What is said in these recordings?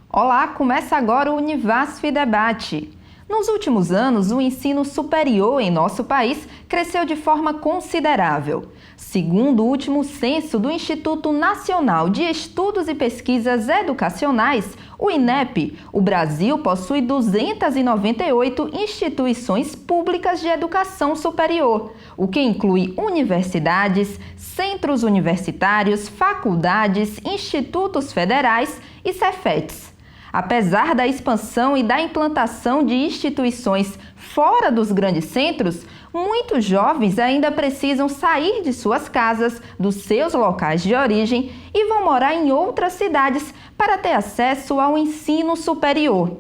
Olá, começa agora o Univasf Debate. Nos últimos anos, o ensino superior em nosso país cresceu de forma considerável. Segundo o último censo do Instituto Nacional de Estudos e Pesquisas Educacionais, o INEP, o Brasil possui 298 instituições públicas de educação superior, o que inclui universidades, centros universitários, faculdades, institutos federais e Cefetes. Apesar da expansão e da implantação de instituições fora dos grandes centros, muitos jovens ainda precisam sair de suas casas, dos seus locais de origem e vão morar em outras cidades para ter acesso ao ensino superior.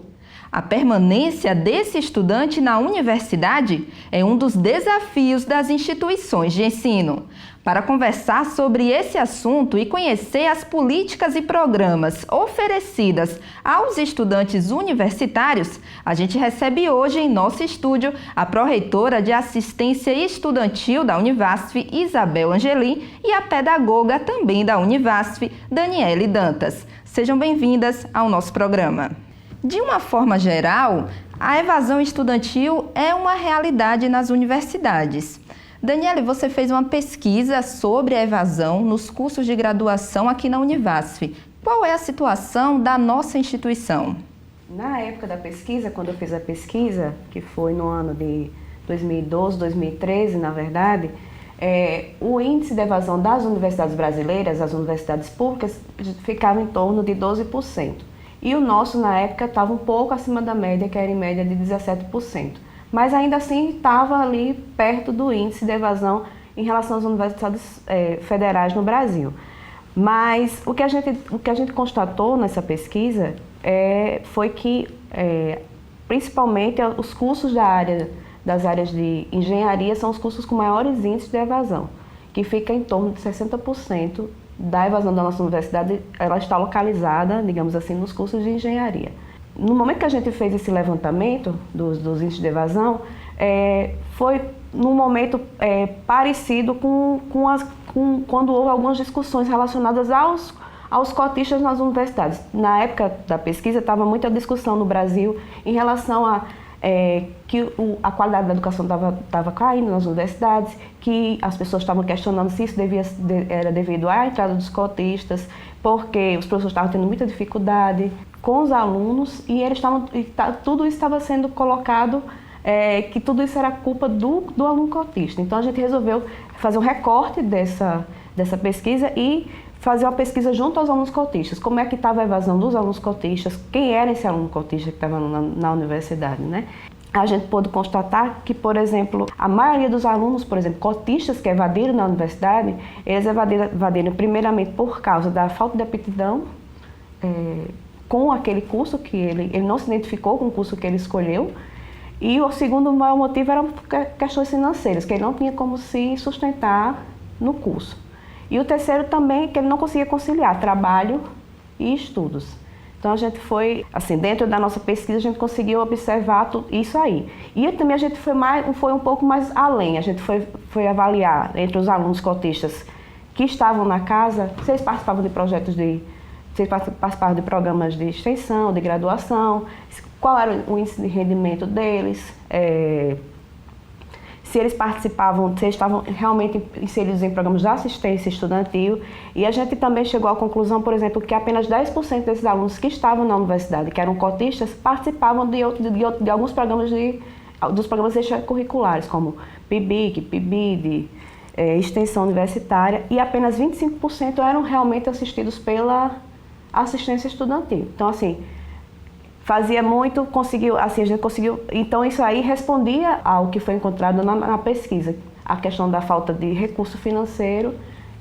A permanência desse estudante na universidade é um dos desafios das instituições de ensino. Para conversar sobre esse assunto e conhecer as políticas e programas oferecidas aos estudantes universitários, a gente recebe hoje em nosso estúdio a pró-reitora de Assistência Estudantil da Univasf, Isabel Angelim, e a pedagoga também da Univasf, Daniele Dantas. Sejam bem-vindas ao nosso programa. De uma forma geral, a evasão estudantil é uma realidade nas universidades. Daniele, você fez uma pesquisa sobre a evasão nos cursos de graduação aqui na Univasf. Qual é a situação da nossa instituição? Na época da pesquisa, quando eu fiz a pesquisa, que foi no ano de 2012, 2013, na verdade, o índice de evasão das universidades brasileiras, as universidades públicas, ficava em torno de 12%. E o nosso, na época, estava um pouco acima da média, que era em média de 17%. Mas ainda assim estava ali perto do índice de evasão em relação às universidades federais no Brasil. Mas o que a gente constatou nessa pesquisa foi que, principalmente, os cursos das áreas de engenharia são os cursos com maiores índices de evasão, que fica em torno de 60% da evasão da nossa universidade, ela está localizada, digamos assim, nos cursos de engenharia. No momento que a gente fez esse levantamento dos índices de evasão, foi num momento parecido com quando houve algumas discussões relacionadas aos cotistas nas universidades. Na época da pesquisa, estava muita discussão no Brasil em relação a que a qualidade da educação estava caindo nas universidades, que as pessoas estavam questionando se isso era devido à entrada dos cotistas, porque os professores estavam tendo muita dificuldade com os alunos e tudo isso estava sendo colocado, que tudo isso era culpa do aluno cotista. Então a gente resolveu fazer um recorte dessa pesquisa e fazer uma pesquisa junto aos alunos cotistas. Como é que estava a evasão dos alunos cotistas, quem era esse aluno cotista que estava na universidade, né? A gente pôde constatar que, por exemplo, a maioria dos alunos, por exemplo, cotistas que evadiram na universidade, eles evadiram primeiramente por causa da falta de aptidão com aquele curso, que ele não se identificou com o curso que ele escolheu, e o segundo maior motivo eram questões financeiras, que ele não tinha como se sustentar no curso. E o terceiro também, que ele não conseguia conciliar trabalho e estudos. Então a gente foi, assim, dentro da nossa pesquisa, a gente conseguiu observar isso aí. E também a gente foi um pouco mais além, a gente foi avaliar entre os alunos cotistas que estavam na casa, se eles participavam de se eles participavam de programas de extensão, de graduação, qual era o índice de rendimento deles, se eles participavam, se eles estavam realmente inseridos em programas de assistência estudantil. E a gente também chegou à conclusão, por exemplo, que apenas 10% desses alunos que estavam na universidade, que eram cotistas, participavam de alguns programas dos programas extracurriculares, como PIBIC, PIBID, extensão universitária, e apenas 25% eram realmente assistidos pela assistência estudantil. Então, assim, fazia muito, a gente conseguiu, então isso aí respondia ao que foi encontrado na pesquisa, a questão da falta de recurso financeiro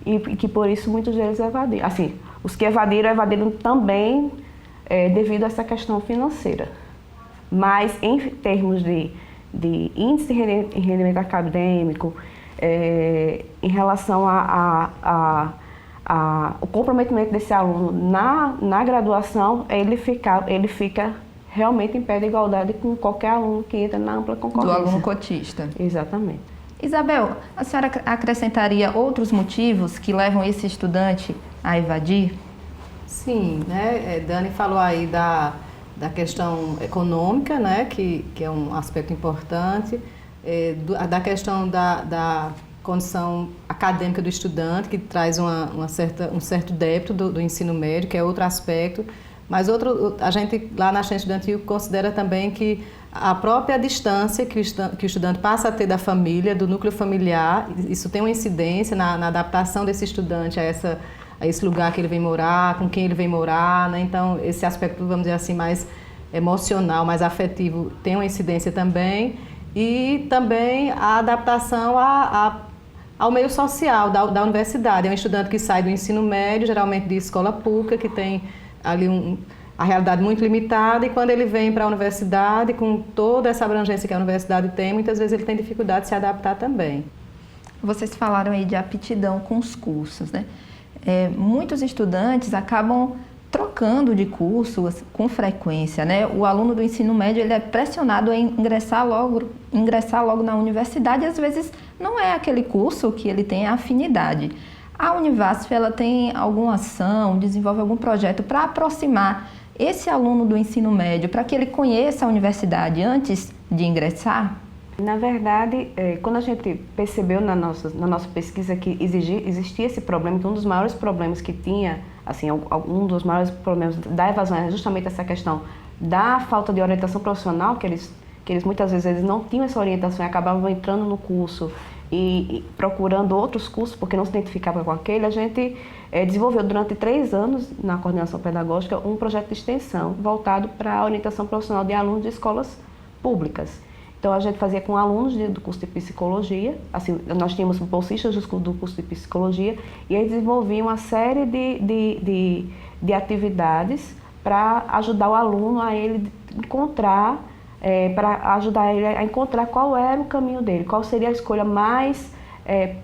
e que por isso muitos deles evadiram. Assim, os que evadiram também devido a essa questão financeira. Mas em termos de índice de rendimento acadêmico, em relação o comprometimento desse aluno na graduação, ele fica realmente em pé de igualdade com qualquer aluno que entra na ampla concorrência. Do aluno cotista. Exatamente. Isabel, a senhora acrescentaria outros motivos que levam esse estudante a evadir? Sim, né? Dani falou aí da questão econômica, né? Que é um aspecto importante, da questão da condição acadêmica do estudante, que traz um certo débito do ensino médio, que é outro aspecto. Mas a gente lá na Assistência Estudantil considera também que a própria distância que o estudante passa a ter da família, do núcleo familiar, isso tem uma incidência na adaptação desse estudante a esse lugar que ele vem morar, com quem ele vem morar, né? Então, esse aspecto, vamos dizer assim, mais emocional, mais afetivo, tem uma incidência também. E também a adaptação ao meio social da universidade. É um estudante que sai do ensino médio, geralmente de escola pública, que tem ali a realidade muito limitada, e quando ele vem para a universidade, com toda essa abrangência que a universidade tem, muitas vezes ele tem dificuldade de se adaptar também. Vocês falaram aí de aptidão com os cursos, né? Muitos estudantes acabam trocando de curso com frequência, né? O aluno do ensino médio ele é pressionado a ingressar logo na universidade, e às vezes não é aquele curso que ele tem afinidade. A Univasf, ela tem alguma ação, desenvolve algum projeto para aproximar esse aluno do ensino médio, para que ele conheça a universidade antes de ingressar? Na verdade, quando a gente percebeu na nossa pesquisa que existia esse problema, que um dos maiores problemas que tinha, assim, um dos maiores problemas da evasão é justamente essa questão da falta de orientação profissional, que eles muitas vezes eles não tinham essa orientação e acabavam entrando no curso e procurando outros cursos porque não se identificava com aquele. A gente desenvolveu durante 3 anos, na coordenação pedagógica, um projeto de extensão voltado para a orientação profissional de alunos de escolas públicas. Então, a gente fazia com alunos do curso de psicologia, assim, nós tínhamos bolsistas do curso de psicologia, e eles desenvolviam uma série de atividades para ajudar o aluno a ele encontrar, para ajudar ele a encontrar qual era o caminho dele, qual seria a escolha mais,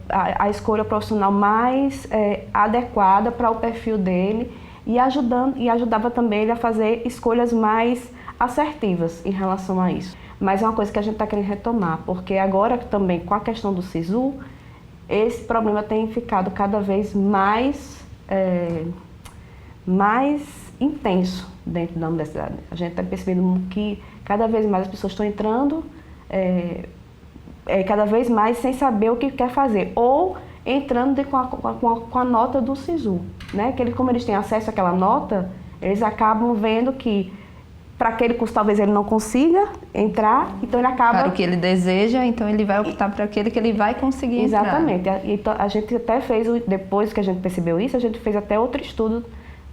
a escolha profissional mais adequada para o perfil dele, e ajudava também ele a fazer escolhas mais assertivas em relação a isso. Mas é uma coisa que a gente está querendo retomar, porque agora também com a questão do SISU, esse problema tem ficado cada vez mais intenso dentro da universidade. A gente está percebendo que cada vez mais as pessoas estão entrando, cada vez mais sem saber o que quer fazer, ou entrando com a nota do SISU, né? Como eles têm acesso àquela nota, eles acabam vendo que para aquele curso talvez ele não consiga entrar, então ele acaba... Para o que ele deseja, então ele vai optar por aquele que ele vai conseguir entrar. Exatamente. Então, a gente até fez, depois que a gente percebeu isso, a gente fez até outro estudo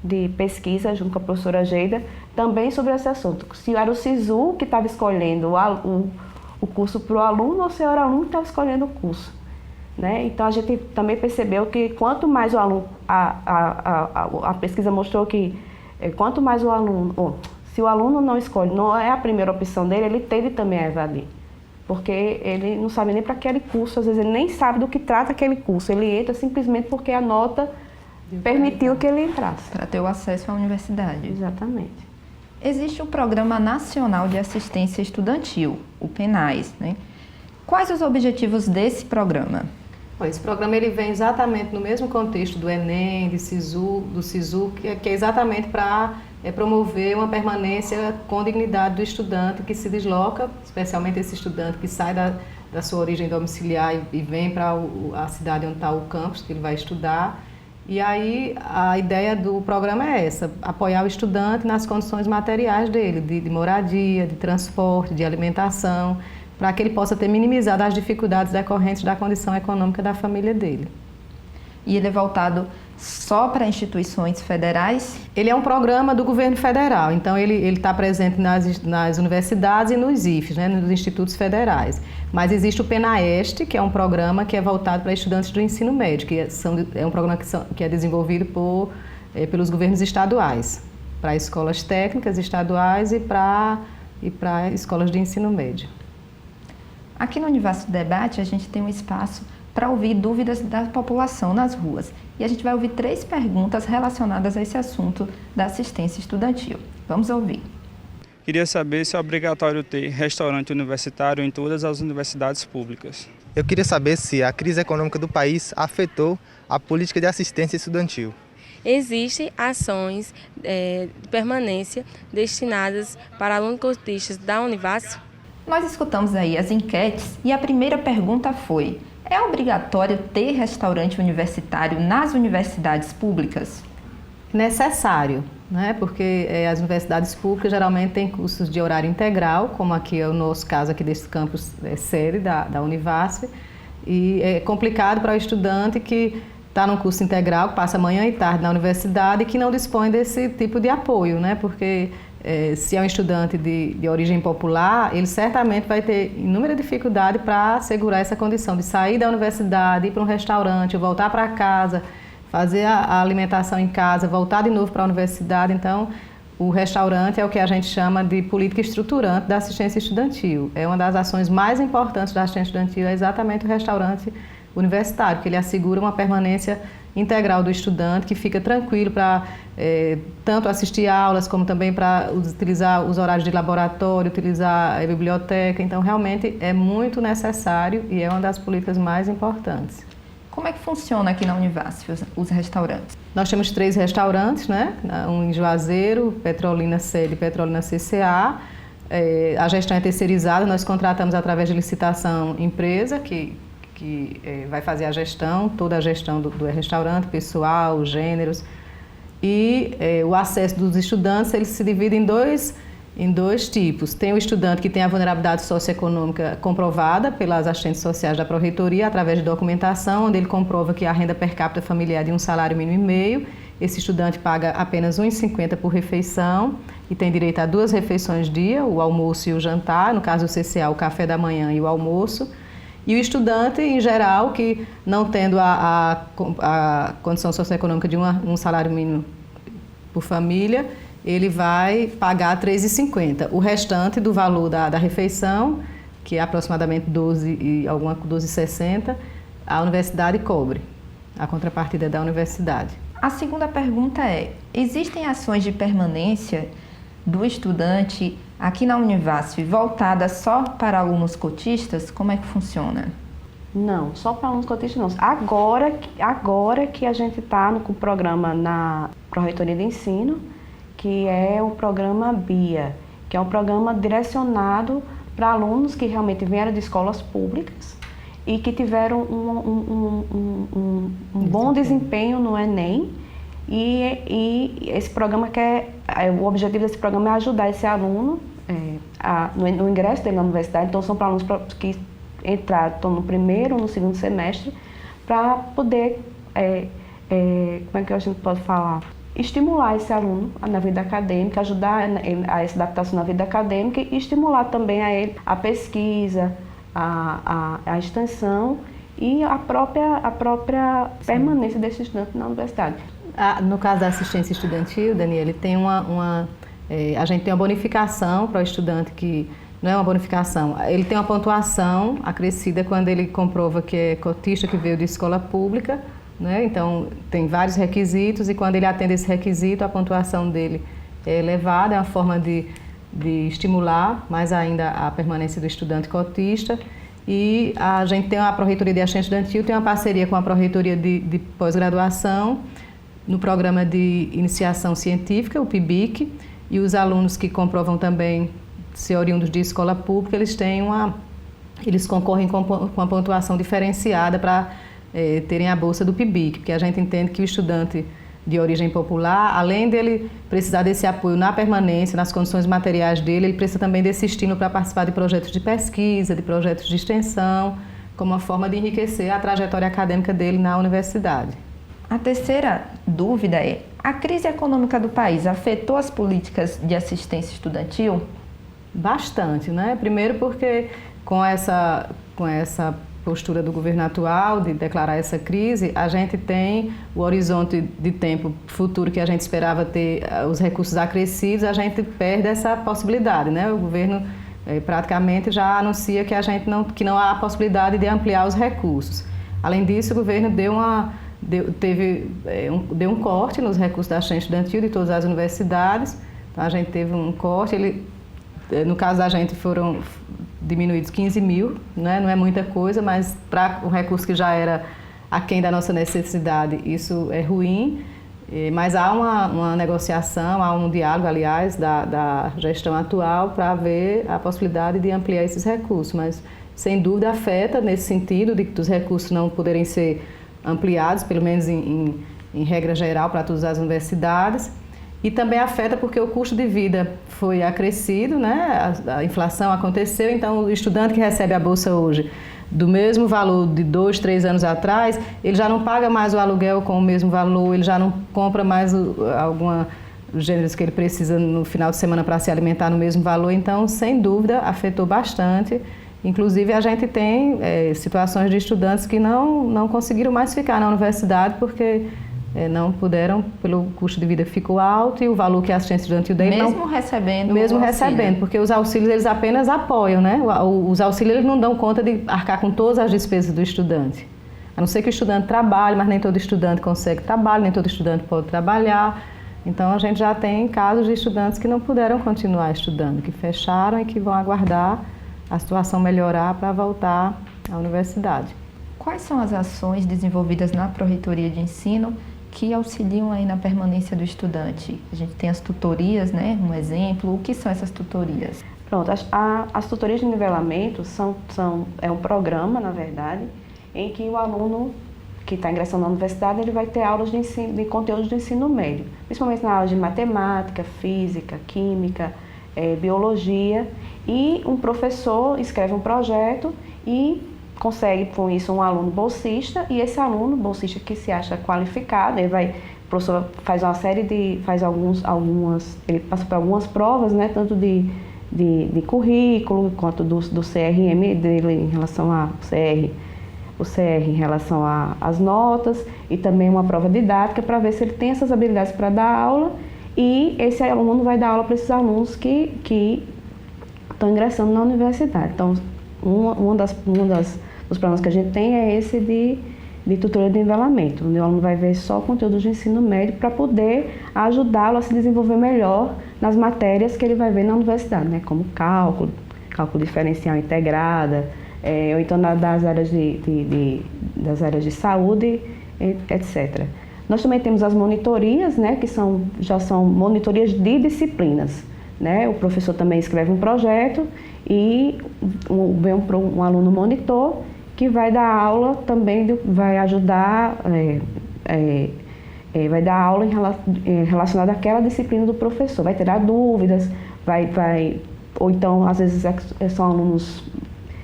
de pesquisa junto com a professora Geida, também sobre esse assunto. Se era o SISU que estava escolhendo o curso para o aluno, ou se era o aluno que estava escolhendo o curso, né? Então, a gente também percebeu que quanto mais o aluno... A pesquisa mostrou que quanto mais o aluno... Se o aluno não escolhe, não é a primeira opção dele, ele tende também a evadir. Porque ele não sabe nem para aquele curso, às vezes ele nem sabe do que trata aquele curso. Ele entra simplesmente porque a nota permitiu que ele entrasse. Para ter o acesso à universidade. Exatamente. Existe o Programa Nacional de Assistência Estudantil, o PNAES, né? Quais os objetivos desse programa? Esse programa ele vem exatamente no mesmo contexto do Enem, do SISU, que é exatamente para promover uma permanência com dignidade do estudante que se desloca, especialmente esse estudante que sai da sua origem domiciliar e vem para a cidade onde está o campus que ele vai estudar. E aí a ideia do programa é essa, apoiar o estudante nas condições materiais dele, de moradia, de transporte, de alimentação, para que ele possa ter minimizado as dificuldades decorrentes da condição econômica da família dele. E ele é voltado só para instituições federais? Ele é um programa do governo federal, então ele está presente nas universidades e nos IFES, né, nos institutos federais. Mas existe o PENAEST, que é um programa que é voltado para estudantes do ensino médio, é um programa que é desenvolvido pelos governos estaduais, para escolas técnicas estaduais e para escolas de ensino médio. Aqui no Univasf Debate, a gente tem um espaço para ouvir dúvidas da população nas ruas. E a gente vai ouvir 3 perguntas relacionadas a esse assunto da assistência estudantil. Vamos ouvir. Queria saber se é obrigatório ter restaurante universitário em todas as universidades públicas. Eu queria saber se a crise econômica do país afetou a política de assistência estudantil. Existem ações de permanência destinadas para alunos cotistas da Univasf? Nós escutamos aí as enquetes e a primeira pergunta foi: é obrigatório ter restaurante universitário nas universidades públicas? Necessário, né? Porque as universidades públicas geralmente têm cursos de horário integral, como aqui é o nosso caso aqui desse campus sede da Univasf, e é complicado para o estudante que está num curso integral, que passa manhã e tarde na universidade e que não dispõe desse tipo de apoio, né? Porque se é um estudante de origem popular, ele certamente vai ter inúmera dificuldade para assegurar essa condição de sair da universidade, ir para um restaurante, voltar para casa, fazer a alimentação em casa, voltar de novo para a universidade. Então, o restaurante é o que a gente chama de política estruturante da assistência estudantil. É uma das ações mais importantes da assistência estudantil, é exatamente o restaurante universitário, que ele assegura uma permanência integral do estudante, que fica tranquilo para tanto assistir aulas, como também para utilizar os horários de laboratório, utilizar a biblioteca. Então, realmente é muito necessário e é uma das políticas mais importantes. Como é que funciona aqui na Univasf os restaurantes? Nós temos 3 restaurantes, né? Um em Juazeiro, Petrolina Sede e Petrolina CCA. A gestão é terceirizada, nós contratamos através de licitação empresa que vai fazer a gestão, toda a gestão do restaurante, pessoal, gêneros. E o acesso dos estudantes, ele se divide em dois tipos. Tem o estudante que tem a vulnerabilidade socioeconômica comprovada pelas assistentes sociais da Pró-Reitoria, através de documentação, onde ele comprova que a renda per capita familiar é de um salário mínimo e meio. Esse estudante paga apenas R$ 1,50 por refeição e tem direito a 2 refeições dia, o almoço e o jantar, no caso do CCA, o café da manhã e o almoço. E o estudante, em geral, que não tendo a condição socioeconômica de um salário mínimo por família, ele vai pagar R$ 3,50. O restante do valor da refeição, que é aproximadamente R$ 12,60, a universidade cobre, a contrapartida da universidade. A segunda pergunta é: existem ações de permanência do estudante aqui na Univasf voltadas só para alunos cotistas? Como é que funciona? Não, só para alunos cotistas não. Agora que a gente está com o programa na Pró-Reitoria de Ensino, que é o programa BIA, que é um programa direcionado para alunos que realmente vieram de escolas públicas e que tiveram um bom desempenho no Enem. E esse programa o objetivo desse programa é ajudar esse aluno no ingresso dele na universidade. Então, são para alunos que estão no primeiro ou no segundo semestre, para poder, como é que a gente pode falar? Estimular esse aluno na vida acadêmica, ajudar a essa adaptação na vida acadêmica e estimular também a ele a pesquisa, a extensão e a própria permanência desse estudante na universidade. No caso da assistência estudantil, Daniela, tem a gente tem uma bonificação para o estudante que não é uma bonificação, ele tem uma pontuação acrescida quando ele comprova que é cotista, que veio de escola pública, né? Então, tem vários requisitos e quando ele atende esse requisito, a pontuação dele é elevada, é uma forma de estimular mais ainda a permanência do estudante cotista. E a gente tem a Pró-Reitoria de Assistência Estudantil, tem uma parceria com a Pró-Reitoria de Pós-Graduação, no programa de iniciação científica, o PIBIC, e os alunos que comprovam também ser oriundos de escola pública, eles concorrem com uma pontuação diferenciada para terem a bolsa do PIBIC, porque a gente entende que o estudante de origem popular, além dele precisar desse apoio na permanência, nas condições materiais dele, ele precisa também desse estímulo para participar de projetos de pesquisa, de projetos de extensão, como uma forma de enriquecer a trajetória acadêmica dele na universidade. A terceira dúvida é: a crise econômica do país afetou as políticas de assistência estudantil? Bastante, né? Primeiro porque com essa postura do governo atual de declarar essa crise, a gente tem o horizonte de tempo futuro que a gente esperava ter os recursos acrescidos, a gente perde essa possibilidade, né? O governo praticamente já anuncia que não há possibilidade de ampliar os recursos. Além disso, o governo deu um corte nos recursos da assistência estudantil de todas as universidades. Então, a gente teve um corte, no caso da gente foram diminuídos 15 mil, né? Não é muita coisa, mas para o recurso que já era aquém da nossa necessidade, isso é ruim. Mas há uma negociação, há um diálogo, aliás, da gestão atual para ver a possibilidade de ampliar esses recursos, mas sem dúvida afeta nesse sentido de que os recursos não poderem ser ampliados, pelo menos em regra geral, para todas as universidades, e também afeta porque o custo de vida foi acrescido, né? A inflação aconteceu, então o estudante que recebe a bolsa hoje, do mesmo valor de 2, 3 anos atrás, ele já não paga mais o aluguel com o mesmo valor, ele já não compra mais alguma gêneros que ele precisa no final de semana para se alimentar no mesmo valor, então, sem dúvida, afetou bastante. Inclusive, a gente tem situações de estudantes que não conseguiram mais ficar na universidade porque não puderam, pelo custo de vida ficou alto e o valor que a assistência estudantil deu mesmo recebendo, porque os auxílios eles apenas apoiam, né? Os auxílios eles não dão conta de arcar com todas as despesas do estudante. A não ser que o estudante trabalhe, mas nem todo estudante consegue trabalho, nem todo estudante pode trabalhar. Então, a gente já tem casos de estudantes que não puderam continuar estudando, que fecharam e que vão aguardar a situação melhorar para voltar à universidade. Quais são as ações desenvolvidas na Pró-Reitoria de Ensino que auxiliam aí na permanência do estudante? A gente tem as tutorias, né? Um exemplo. O que são essas tutorias? Pronto, as tutorias de nivelamento é um programa, na verdade, em que o aluno que está ingressando na universidade ele vai ter aulas de conteúdos do ensino médio, principalmente na aula de matemática, física, química, biologia, e um professor escreve um projeto e consegue com isso um aluno bolsista, e esse aluno bolsista que se acha qualificado, o professor faz uma série ele passa por algumas provas, né, tanto de currículo quanto do CRM dele em relação ao o CR em relação às notas, e também uma prova didática para ver se ele tem essas habilidades para dar aula, e esse aluno vai dar aula para esses alunos que estão ingressando na universidade. Então, dos programas que a gente tem é esse de tutoria de nivelamento, onde o aluno vai ver só conteúdos de ensino médio para poder ajudá-lo a se desenvolver melhor nas matérias que ele vai ver na universidade, né? Como cálculo diferencial integrada, ou então das áreas de saúde, etc. Nós também temos as monitorias, né? Que já são monitorias de disciplinas, né? O professor também escreve um projeto e vem um aluno monitor que vai dar aula também, vai ajudar, vai dar aula relacionada àquela disciplina do professor, vai tirar dúvidas, ou então às vezes são alunos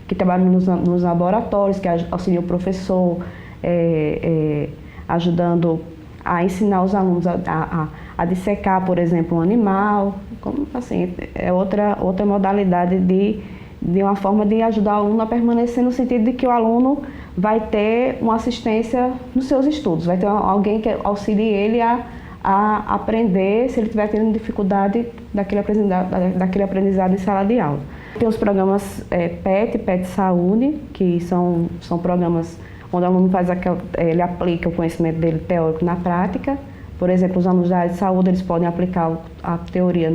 que trabalham nos laboratórios, que auxiliam o professor, ajudando a ensinar os alunos a dissecar, por exemplo, um animal. Como, assim, é outra modalidade de uma forma de ajudar o aluno a permanecer, no sentido de que o aluno vai ter uma assistência nos seus estudos, vai ter alguém que auxilie ele a aprender se ele estiver tendo dificuldade daquele aprendizado em sala de aula. Tem os programas PET Saúde, que são programas onde o aluno ele aplica o conhecimento dele teórico na prática. Por exemplo, os alunos da área de saúde eles podem aplicar a teoria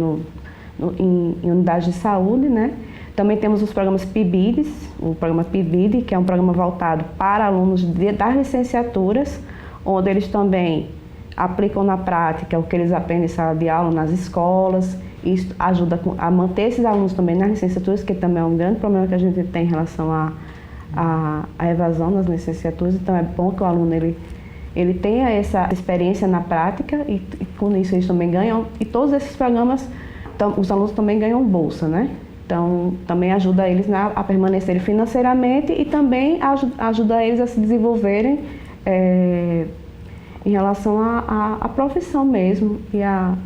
em unidades de saúde, né? Também temos os programas PIBIDs, o programa PIBID, que é um programa voltado para alunos das licenciaturas, onde eles também aplicam na prática o que eles aprendem em sala de aula, nas escolas. Isso ajuda a manter esses alunos também nas licenciaturas, que também é um grande problema que a gente tem em relação à evasão nas licenciaturas. Então é bom que o aluno ele tenha essa experiência na prática e com isso eles também ganham. E todos esses programas, os alunos também ganham bolsa, né? Então também ajuda eles a permanecerem financeiramente e também ajuda eles a se desenvolverem em relação à profissão mesmo e a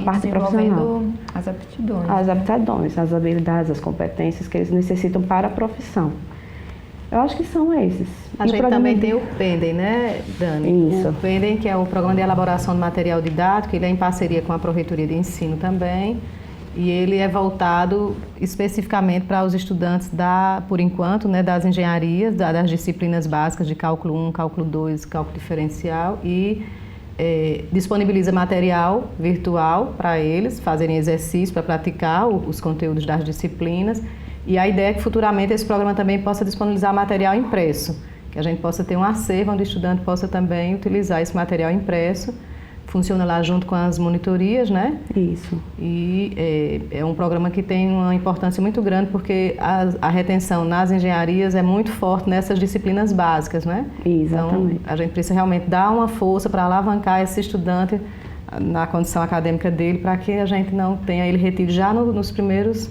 parte profissional. As aptidões, as habilidades, as competências que eles necessitam para a profissão. Eu acho que são esses. A gente também tem o PENDEM, né, Dani? Isso. O PENDEM, que é o Programa de Elaboração de Material Didático, ele é em parceria com a Pró-Reitoria de Ensino também, e ele é voltado especificamente para os estudantes por enquanto, né, das engenharias, das disciplinas básicas de cálculo 1, cálculo 2, cálculo diferencial, e disponibiliza material virtual para eles fazerem exercício, para praticar os conteúdos das disciplinas. E a ideia é que futuramente esse programa também possa disponibilizar material impresso, que a gente possa ter um acervo onde o estudante possa também utilizar esse material impresso. Funciona lá junto com as monitorias, né? Isso. E é um programa que tem uma importância muito grande porque a retenção nas engenharias é muito forte nessas disciplinas básicas, né? Exatamente. Então, a gente precisa realmente dar uma força para alavancar esse estudante na condição acadêmica dele, para que a gente não tenha ele retido já nos primeiros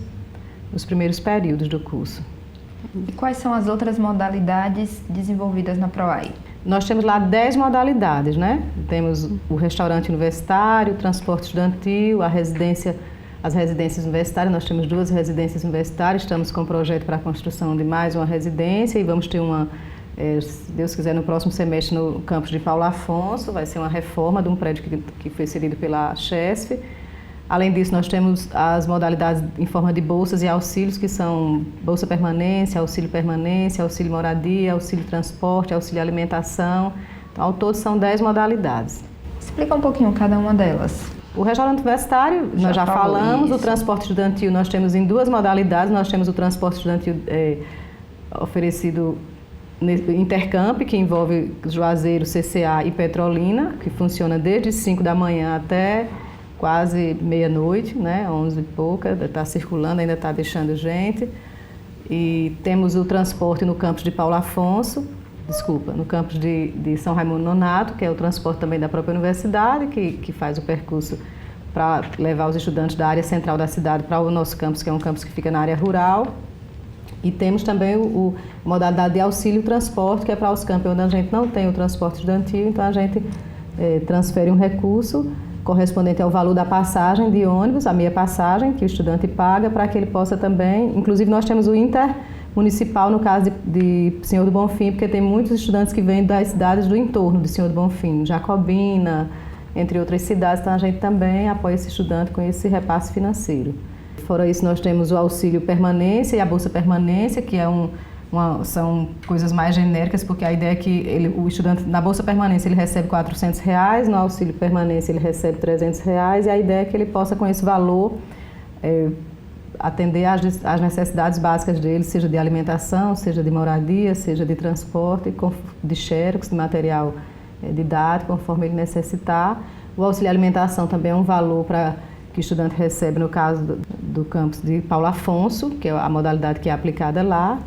períodos do curso. E quais são as outras modalidades desenvolvidas na PROAI? Nós temos lá 10 modalidades, né? Temos o restaurante universitário, o transporte estudantil, as residências universitárias. Nós temos 2 residências universitárias, estamos com um projeto para a construção de mais uma residência e vamos ter uma, se Deus quiser, no próximo semestre no campus de Paulo Afonso. Vai ser uma reforma de um prédio que foi cedido pela CHESF. Além disso, nós temos as modalidades em forma de bolsas e auxílios, que são bolsa permanência, auxílio moradia, auxílio transporte, auxílio alimentação. Então, ao todo, são 10 modalidades. Explica um pouquinho cada uma delas. O restaurante universitário, nós já falamos. Isso. O transporte estudantil, nós temos em 2 modalidades. Nós temos o transporte estudantil oferecido Intercamp, que envolve Juazeiro, CCA e Petrolina, que funciona desde 5 da manhã até quase meia-noite, né, 11 e pouca, está circulando, ainda está deixando gente. E temos o transporte no campus de Paulo Afonso, no campus de São Raimundo Nonato, que é o transporte também da própria universidade, que faz o percurso para levar os estudantes da área central da cidade para o nosso campus, que é um campus que fica na área rural. E temos também a modalidade de auxílio transporte, que é para os campos onde a gente não tem o transporte estudantil, então a gente transfere um recurso correspondente ao valor da passagem de ônibus, a meia passagem que o estudante paga, para que ele possa também, inclusive nós temos o intermunicipal no caso de Senhor do Bonfim, porque tem muitos estudantes que vêm das cidades do entorno de Senhor do Bonfim, Jacobina, entre outras cidades, então a gente também apoia esse estudante com esse repasse financeiro. Fora isso, nós temos o auxílio permanência e a bolsa permanência, que são coisas mais genéricas, porque a ideia é que o estudante, na bolsa permanência, ele recebe R$400, no auxílio permanência ele recebe R$300, e a ideia é que ele possa, com esse valor, atender às necessidades básicas dele, seja de alimentação, seja de moradia, seja de transporte, de xerox, de material didático, conforme ele necessitar. O auxílio alimentação também é um valor que o estudante recebe no caso do campus de Paulo Afonso, que é a modalidade que é aplicada lá.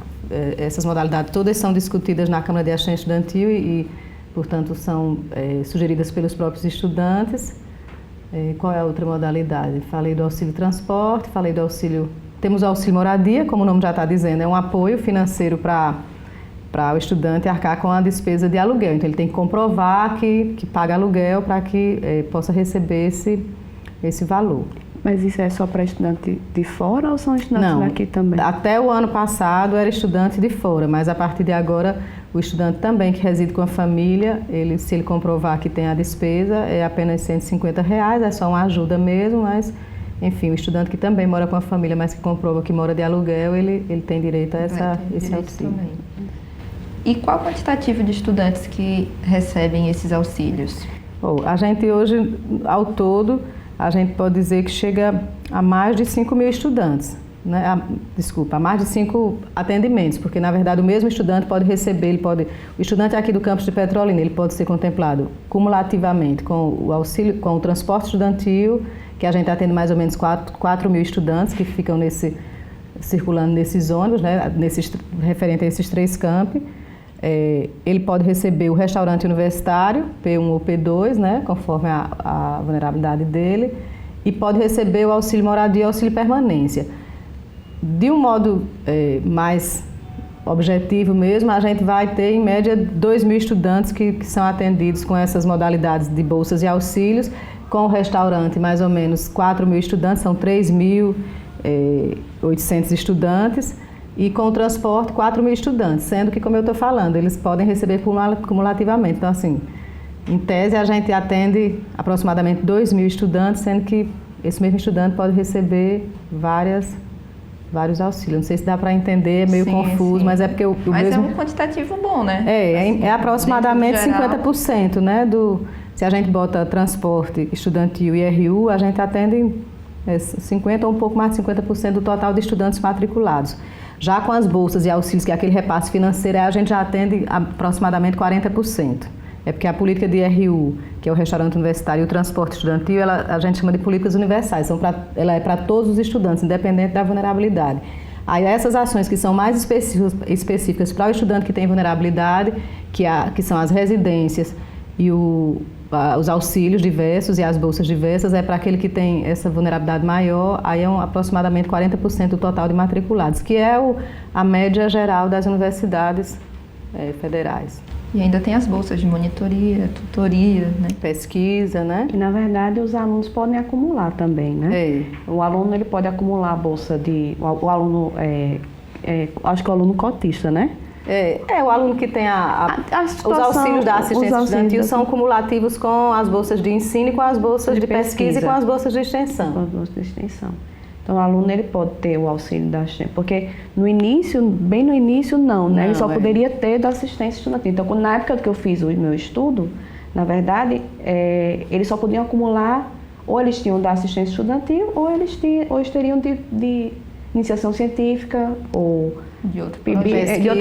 Essas modalidades todas são discutidas na Câmara de Assistência Estudantil e portanto, são sugeridas pelos próprios estudantes. Qual é a outra modalidade? Falei do auxílio transporte, falei do auxílio... Temos o auxílio moradia, como o nome já está dizendo, é um apoio financeiro para o estudante arcar com a despesa de aluguel. Então, ele tem que comprovar que paga aluguel para que possa receber esse valor. Mas isso é só para estudante de fora ou são estudantes daqui também? Até o ano passado era estudante de fora, mas a partir de agora o estudante também que reside com a família, se ele comprovar que tem a despesa, é apenas R$150, é só uma ajuda mesmo, mas enfim, o estudante que também mora com a família, mas que comprova que mora de aluguel, ele tem direito a esse auxílio. Também. E qual o quantitativo de estudantes que recebem esses auxílios? A gente hoje, ao todo, a gente pode dizer que chega a mais de 5 mil estudantes, né? A mais de 5 atendimentos, porque na verdade o mesmo estudante pode receber, o estudante aqui do campus de Petrolina, ele pode ser contemplado cumulativamente com o auxílio, com o transporte estudantil, que a gente atende mais ou menos 4 mil estudantes que ficam circulando nesses ônibus, né? Referente a esses 3 campi. Ele pode receber o restaurante universitário, P1 ou P2, né, conforme a vulnerabilidade dele, e pode receber o auxílio moradia e o auxílio permanência. De um modo mais objetivo mesmo, a gente vai ter em média 2 mil estudantes que são atendidos com essas modalidades de bolsas e auxílios, com o restaurante mais ou menos 4 mil estudantes, são 3.800 estudantes, e com o transporte 4 mil estudantes, sendo que, como eu estou falando, eles podem receber cumulativamente. Então, assim, em tese, a gente atende aproximadamente 2 mil estudantes, sendo que esse mesmo estudante pode receber vários auxílios. Não sei se dá para entender, é meio confuso, mas é porque mas mesmo... é um quantitativo bom, né? É aproximadamente 50%, né? Se a gente bota transporte estudantil e RU, a gente atende 50% ou um pouco mais de 50% do total de estudantes matriculados. Já com as bolsas e auxílios, que é aquele repasse financeiro, a gente já atende aproximadamente 40%. É porque a política de RU, que é o restaurante universitário, e o transporte estudantil, a gente chama de políticas universais. Ela é para todos os estudantes, independente da vulnerabilidade. Aí essas ações que são mais específicas para o estudante que tem vulnerabilidade, que são as residências e os auxílios diversos e as bolsas diversas, é para aquele que tem essa vulnerabilidade maior, aí é aproximadamente 40% do total de matriculados, que é a média geral das universidades federais. E ainda tem as bolsas de monitoria, tutoria, né? Pesquisa, né? E, na verdade, os alunos podem acumular também, né? É. O aluno ele pode acumular a bolsa de... O aluno, acho que é o aluno cotista, né? O aluno que tem os auxílios da assistência estudantil são cumulativos com as bolsas de ensino e com as bolsas de pesquisa e com as bolsas de extensão. Com as bolsas de extensão. Então, o aluno ele pode ter o auxílio da assistência, porque no início, bem no início, não, né? Ele só poderia ter da assistência estudantil. Então, na época que eu fiz o meu estudo, na verdade, eles só podiam acumular, ou eles tinham da assistência estudantil, ou eles teriam de iniciação científica, ou de outro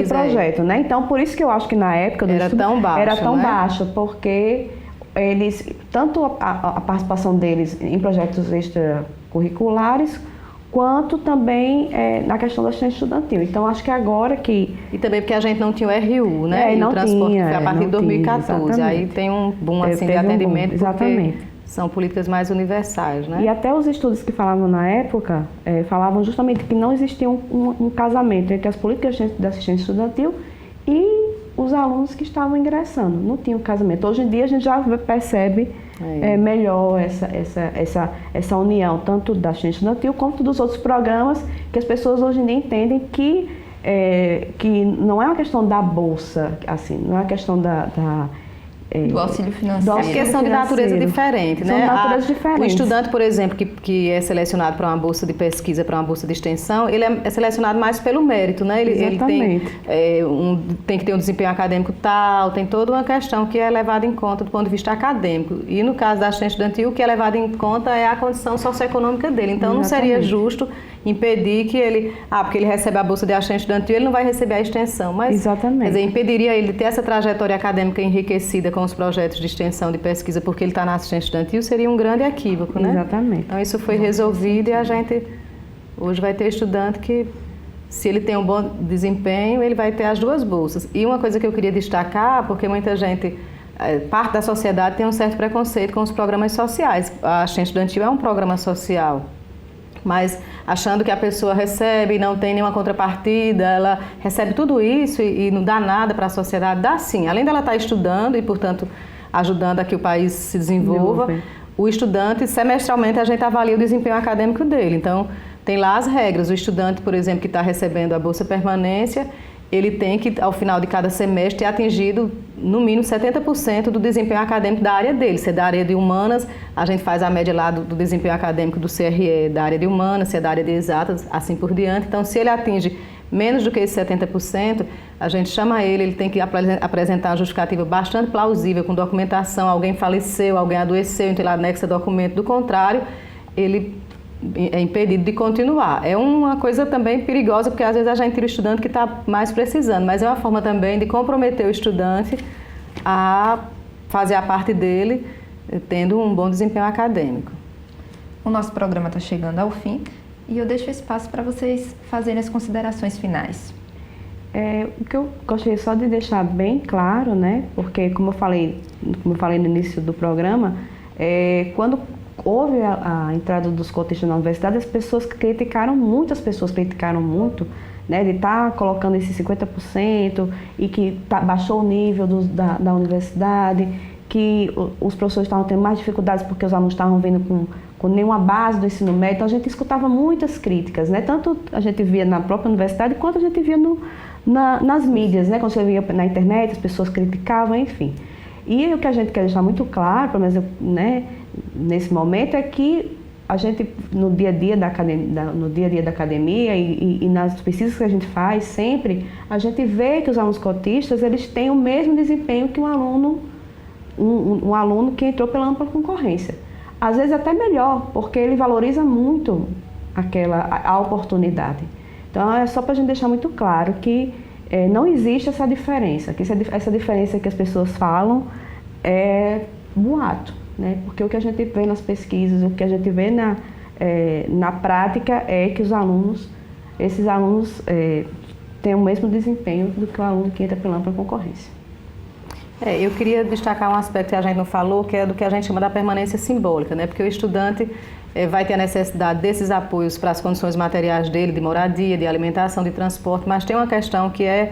projeto, né? Então, por isso que eu acho que na época do estudo era tão baixa, porque eles, tanto a participação deles em projetos extracurriculares, quanto também na questão da assistência estudantil. Então, acho que agora que... E também porque a gente não tinha o RU, né? E o transporte foi a partir de 2014. Aí tem um boom assim, de atendimento, porque são políticas mais universais, né? E até os estudos que falavam na época, falavam justamente que não existia um casamento entre as políticas de assistência estudantil e os alunos que estavam ingressando. Não tinha um casamento. Hoje em dia, a gente já percebe melhor essa união, tanto da assistência estudantil quanto dos outros programas, que as pessoas hoje em dia entendem que não é uma questão da bolsa, assim, não é uma questão do auxílio financeiro. Porque são de natureza diferente, né? São naturezas diferentes. O estudante, por exemplo, que é selecionado para uma bolsa de pesquisa, para uma bolsa de extensão, ele é selecionado mais pelo mérito, né? Ele tem que ter um desempenho acadêmico tal, tem toda uma questão que é levada em conta do ponto de vista acadêmico. E no caso da assistência estudantil, o que é levado em conta é a condição socioeconômica dele. Então, não seria justo impedir que ele... porque ele recebe a bolsa de assistência estudantil, ele não vai receber a extensão. Mas, quer dizer, impediria ele de ter essa trajetória acadêmica enriquecida com os projetos de extensão de pesquisa porque ele está na assistência estudantil, seria um grande equívoco, né? Exatamente. Então, isso foi resolvido e a gente hoje vai ter estudante que, se ele tem um bom desempenho, ele vai ter as duas bolsas. E uma coisa que eu queria destacar, porque muita gente, parte da sociedade tem um certo preconceito com os programas sociais. A assistência estudantil é um programa social, mas achando que a pessoa recebe e não tem nenhuma contrapartida, ela recebe tudo isso e não dá nada para a sociedade. Dá sim, além dela estar estudando e, portanto, ajudando a que o país se desenvolva, o estudante, semestralmente, a gente avalia o desempenho acadêmico dele. Então, tem lá as regras. O estudante, por exemplo, que está recebendo a Bolsa Permanência, ele tem que, ao final de cada semestre, ter atingido, no mínimo, 70% do desempenho acadêmico da área dele. Se é da área de humanas, a gente faz a média lá do desempenho acadêmico do CRE da área de humanas, se é da área de exatas, assim por diante. Então, se ele atinge menos do que esse 70%, a gente chama ele tem que apresentar uma justificativa bastante plausível, com documentação, alguém faleceu, alguém adoeceu, então ele anexa documento, do contrário, ele é impedido de continuar. É uma coisa também perigosa, porque às vezes a gente tira o estudante que está mais precisando, mas é uma forma também de comprometer o estudante a fazer a parte dele, tendo um bom desempenho acadêmico. O nosso programa está chegando ao fim e eu deixo espaço para vocês fazerem as considerações finais. O que eu gostaria só de deixar bem claro, né, porque como eu falei no início do programa, quando houve a entrada dos cotistas na universidade, muitas pessoas criticaram muito, né, de estar colocando esses 50% e que baixou o nível da universidade, que os professores estavam tendo mais dificuldades porque os alunos estavam vindo com nenhuma base do ensino médio. Então a gente escutava muitas críticas, né, tanto a gente via na própria universidade quanto a gente via nas mídias, né, quando você via na internet, as pessoas criticavam, enfim. E o que a gente quer deixar muito claro, pelo menos, né, nesse momento, é que a gente, no dia a dia da academia e nas pesquisas que a gente faz, sempre, a gente vê que os alunos cotistas, eles têm o mesmo desempenho que um aluno que entrou pela ampla concorrência. Às vezes até melhor, porque ele valoriza muito a oportunidade. Então, é só para a gente deixar muito claro que não existe essa diferença, que essa diferença que as pessoas falam é boato, né? Porque o que a gente vê nas pesquisas, o que a gente vê na prática é que esses alunos têm o mesmo desempenho do que o aluno que entra pela ampla concorrência. Eu queria destacar um aspecto que a gente não falou, que é do que a gente chama da permanência simbólica, né? Porque o estudante vai ter a necessidade desses apoios para as condições materiais dele, de moradia, de alimentação, de transporte, mas tem uma questão que é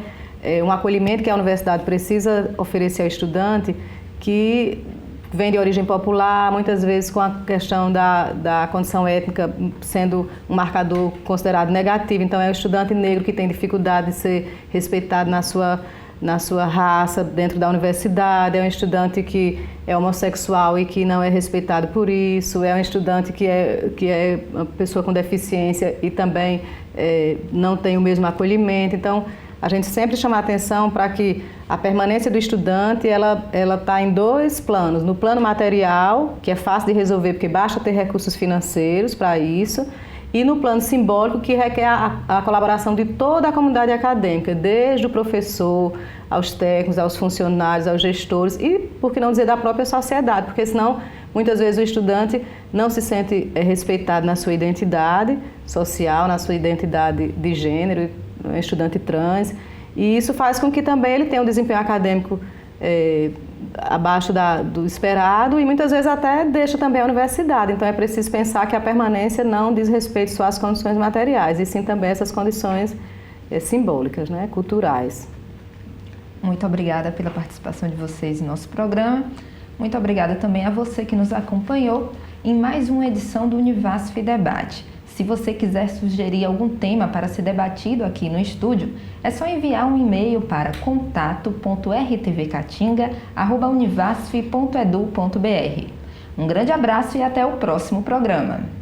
um acolhimento que a universidade precisa oferecer ao estudante, que vem de origem popular, muitas vezes com a questão da condição étnica sendo um marcador considerado negativo. Então, é o estudante negro que tem dificuldade de ser respeitado na sua raça dentro da universidade, é um estudante que é homossexual e que não é respeitado por isso, é um estudante que é uma pessoa com deficiência e também não tem o mesmo acolhimento. Então, a gente sempre chama a atenção para que a permanência do estudante, ela está em dois planos. No plano material, que é fácil de resolver porque basta ter recursos financeiros para isso, e no plano simbólico, que requer a colaboração de toda a comunidade acadêmica, desde o professor, aos técnicos, aos funcionários, aos gestores e, por que não dizer, da própria sociedade, porque senão, muitas vezes, o estudante não se sente respeitado na sua identidade social, na sua identidade de gênero, é estudante trans, e isso faz com que também ele tenha um desempenho acadêmico abaixo do esperado e muitas vezes até deixa também a universidade. Então é preciso pensar que a permanência não diz respeito só às condições materiais, e sim também essas condições simbólicas, né, culturais. Muito obrigada pela participação de vocês em nosso programa. Muito obrigada também a você que nos acompanhou em mais uma edição do Univasf Debate. Se você quiser sugerir algum tema para ser debatido aqui no estúdio, é só enviar um e-mail para contato.rtvcatinga@univasf.edu.br. Um grande abraço e até o próximo programa.